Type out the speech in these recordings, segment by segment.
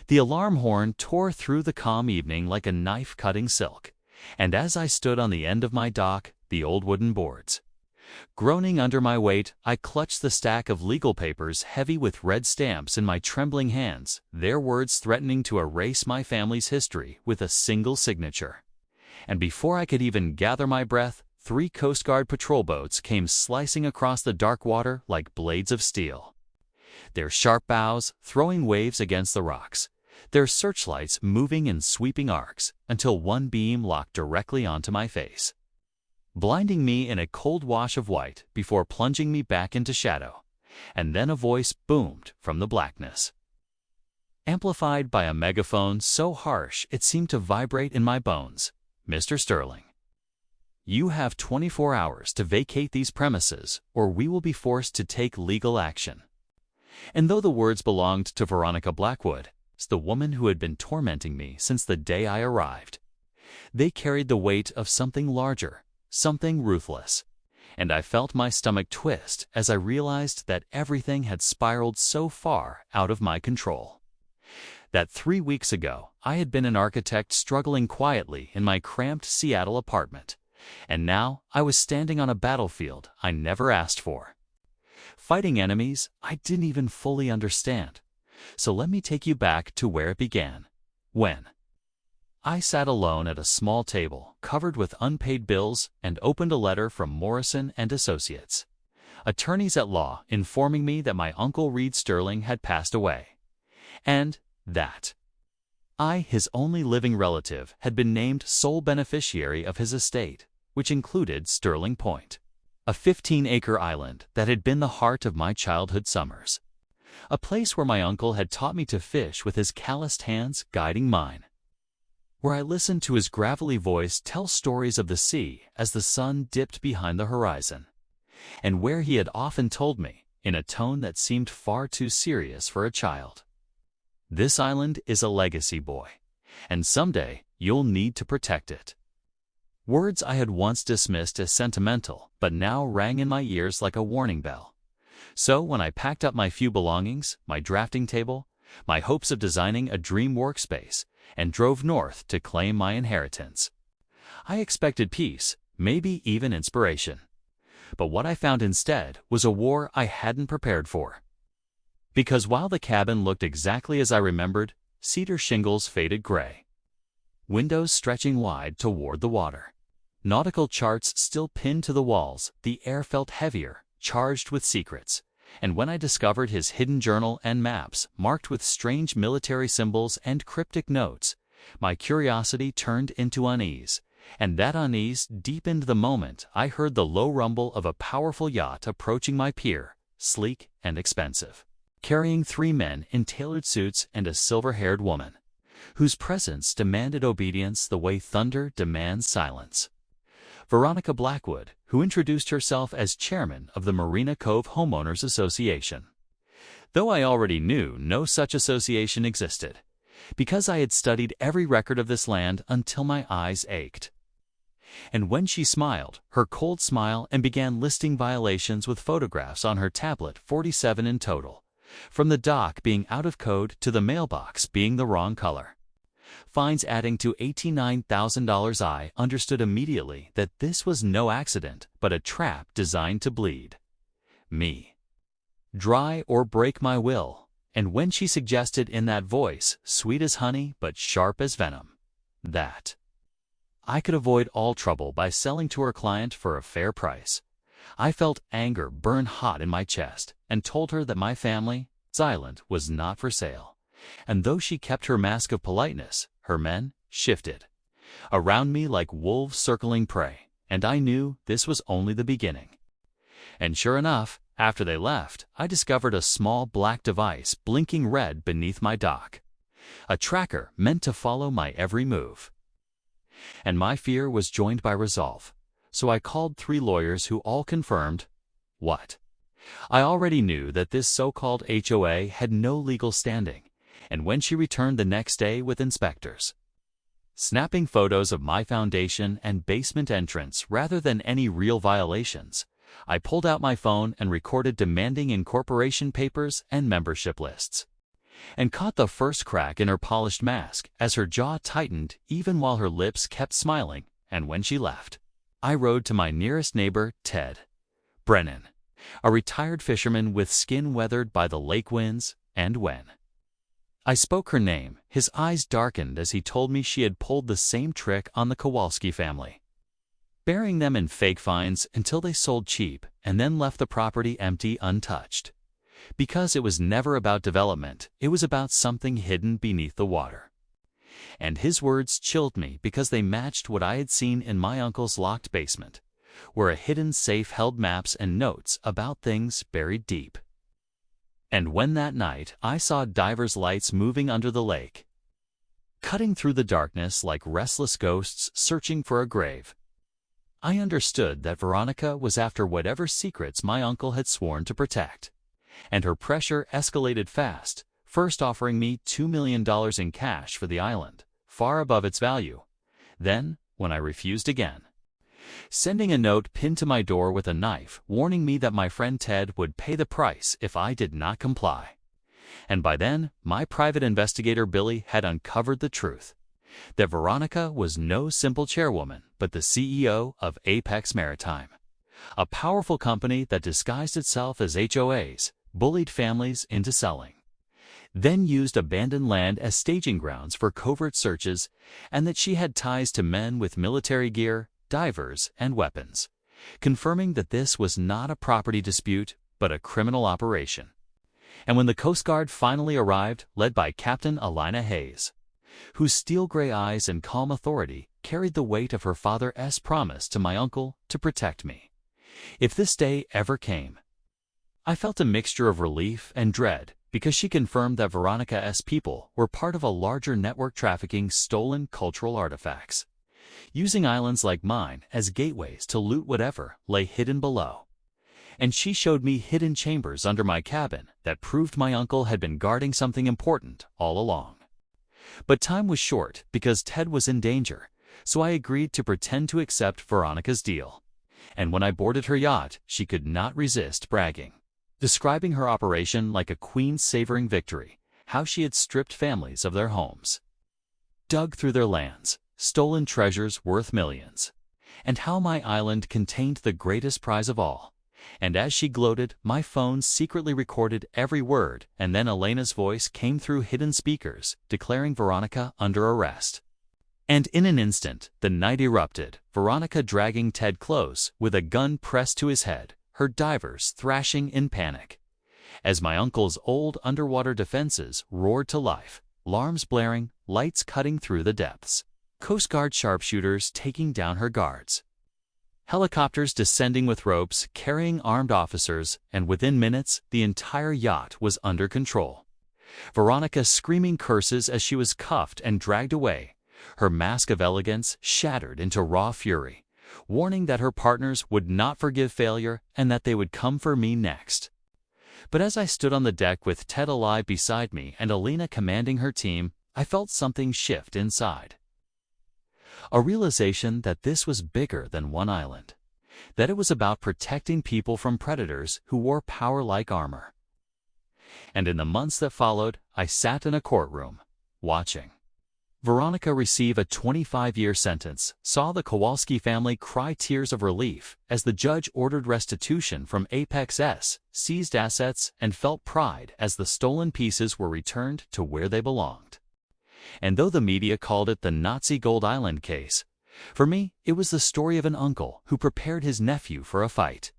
The alarm horn tore through the calm evening like a knife cutting silk, and as I stood on the end of my dock, the old wooden boards, groaning under my weight, I clutched the stack of legal papers heavy with red stamps in my trembling hands, their words threatening to erase my family's history with a single signature. And before I could even gather my breath, 3 Coast Guard patrol boats came slicing across the dark water like blades of steel, their sharp bows throwing waves against the rocks, their searchlights moving in sweeping arcs until one beam locked directly onto my face, blinding me in a cold wash of white before plunging me back into shadow. And then a voice boomed from the blackness, amplified by a megaphone so harsh it seemed to vibrate in my bones. "Mr. Sterling, you have 24 hours to vacate these premises, or we will be forced to take legal action." And though the words belonged to Veronica Blackwood, the woman who had been tormenting me since the day I arrived, they carried the weight of something larger, something ruthless. And I felt my stomach twist as I realized that everything had spiraled so far out of my control. That 3 weeks ago, I had been an architect struggling quietly in my cramped Seattle apartment, and now I was standing on a battlefield I never asked for, fighting enemies I didn't even fully understand. So let me take you back to where it began. When I sat alone at a small table covered with unpaid bills and opened a letter from Morrison and Associates, attorneys at law, informing me that my Uncle Reed Sterling had passed away, and that I, his only living relative, had been named sole beneficiary of his estate, which included Sterling Point, a 15-acre island that had been the heart of my childhood summers, a place where my uncle had taught me to fish with his calloused hands guiding mine, where I listened to his gravelly voice tell stories of the sea as the sun dipped behind the horizon, and where he had often told me, in a tone that seemed far too serious for a child, "This island is a legacy, boy, and someday you'll need to protect it." Words I had once dismissed as sentimental, but now rang in my ears like a warning bell. So when I packed up my few belongings, my drafting table, my hopes of designing a dream workspace, and drove north to claim my inheritance, I expected peace, maybe even inspiration. But what I found instead was a war I hadn't prepared for. Because while the cabin looked exactly as I remembered, cedar shingles faded gray, windows stretching wide toward the water, nautical charts still pinned to the walls, the air felt heavier, charged with secrets. And when I discovered his hidden journal and maps marked with strange military symbols and cryptic notes, my curiosity turned into unease, and that unease deepened the moment I heard the low rumble of a powerful yacht approaching my pier, sleek and expensive, carrying 3 men in tailored suits and a silver-haired woman, whose presence demanded obedience the way thunder demands silence. Veronica Blackwood, who introduced herself as chairman of the Marina Cove Homeowners Association, though I already knew no such association existed, because I had studied every record of this land until my eyes ached. And when she smiled, her cold smile, and began listing violations with photographs on her tablet, 47 in total, from the dock being out of code to the mailbox being the wrong color, fines adding to $89,000, I understood immediately that this was no accident, but a trap designed to bleed me dry or break my will. And when she suggested in that voice, sweet as honey but sharp as venom, that I could avoid all trouble by selling to her client for a fair price, I felt anger burn hot in my chest and told her that my family's island was not for sale. And though she kept her mask of politeness, her men shifted around me like wolves circling prey, and I knew this was only the beginning. And sure enough, after they left, I discovered a small black device blinking red beneath my dock, a tracker meant to follow my every move. And my fear was joined by resolve, so I called 3 lawyers who all confirmed what I already knew, that this so-called HOA had no legal standing. And when she returned the next day with inspectors, snapping photos of my foundation and basement entrance rather than any real violations, I pulled out my phone and recorded demanding incorporation papers and membership lists. and caught the first crack in her polished mask as her jaw tightened even while her lips kept smiling. And when she left, I rode to my nearest neighbor, Ted Brennan, a retired fisherman with skin weathered by the lake winds, and when I spoke her name, his eyes darkened as he told me she had pulled the same trick on the Kowalski family, burying them in fake fines until they sold cheap and then left the property empty, untouched. Because it was never about development, it was about something hidden beneath the water. And his words chilled me because they matched what I had seen in my uncle's locked basement, where a hidden safe held maps and notes about things buried deep. And when that night I saw divers' lights moving under the lake, cutting through the darkness like restless ghosts searching for a grave, I understood that Veronica was after whatever secrets my uncle had sworn to protect. And her pressure escalated fast, first offering me $2 million in cash for the island, far above its value. Then, when I refused again, sending a note pinned to my door with a knife warning me that my friend Ted would pay the price if I did not comply. And by then, my private investigator Billy had uncovered the truth, that Veronica was no simple chairwoman, but the CEO of Apex Maritime, a powerful company that disguised itself as HOAs, bullied families into selling, then used abandoned land as staging grounds for covert searches, and that she had ties to men with military gear, divers, and weapons, confirming that this was not a property dispute, but a criminal operation. And when the Coast Guard finally arrived, led by Captain Alina Hayes, whose steel-gray eyes and calm authority carried the weight of her father's promise to my uncle to protect me, if this day ever came, I felt a mixture of relief and dread because she confirmed that Veronica's people were part of a larger network trafficking stolen cultural artifacts, using islands like mine as gateways to loot whatever lay hidden below. And she showed me hidden chambers under my cabin that proved my uncle had been guarding something important all along. But time was short because Ted was in danger, so I agreed to pretend to accept Veronica's deal. And when I boarded her yacht, she could not resist bragging, describing her operation like a queen savoring victory, how she had stripped families of their homes, dug through their lands, stolen treasures worth millions, and how my island contained the greatest prize of all. And as she gloated, my phone secretly recorded every word, and then Elena's voice came through hidden speakers, declaring Veronica under arrest. And in an instant, the night erupted, Veronica dragging Ted close, with a gun pressed to his head, her divers thrashing in panic, as my uncle's old underwater defenses roared to life, alarms blaring, lights cutting through the depths, Coast Guard sharpshooters taking down her guards, helicopters descending with ropes carrying armed officers, and within minutes the entire yacht was under control. Veronica screaming curses as she was cuffed and dragged away, her mask of elegance shattered into raw fury, warning that her partners would not forgive failure and that they would come for me next. But as I stood on the deck with Ted alive beside me and Alina commanding her team, I felt something shift inside. A realization that this was bigger than one island, that it was about protecting people from predators who wore power like armor. And in the months that followed, I sat in a courtroom, watching Veronica receive a 25-year sentence, saw the Kowalski family cry tears of relief as the judge ordered restitution from Apex's seized assets, and felt pride as the stolen pieces were returned to where they belonged. And though the media called it the Nazi Gold Island case, for me it was the story of an uncle who prepared his nephew for a fight,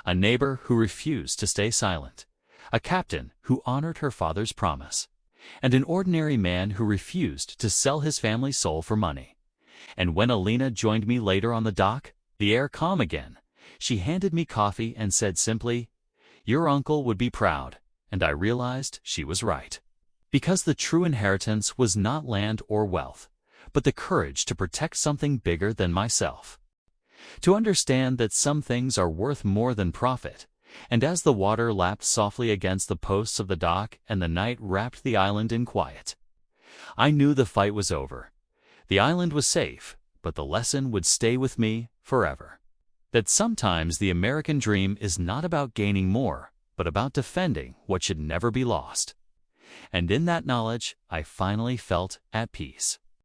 a neighbor who refused to stay silent, a captain who honored her father's promise, and an ordinary man who refused to sell his family's soul for money. And when Alina joined me later on the dock, the air calm again, she handed me coffee and said simply, "Your uncle would be proud," and I realized she was right. Because the true inheritance was not land or wealth, but the courage to protect something bigger than myself. To understand that some things are worth more than profit. And as the water lapped softly against the posts of the dock and the night wrapped the island in quiet, I knew the fight was over. The island was safe, but the lesson would stay with me forever. That sometimes the American dream is not about gaining more, but about defending what should never be lost. And in that knowledge, I finally felt at peace.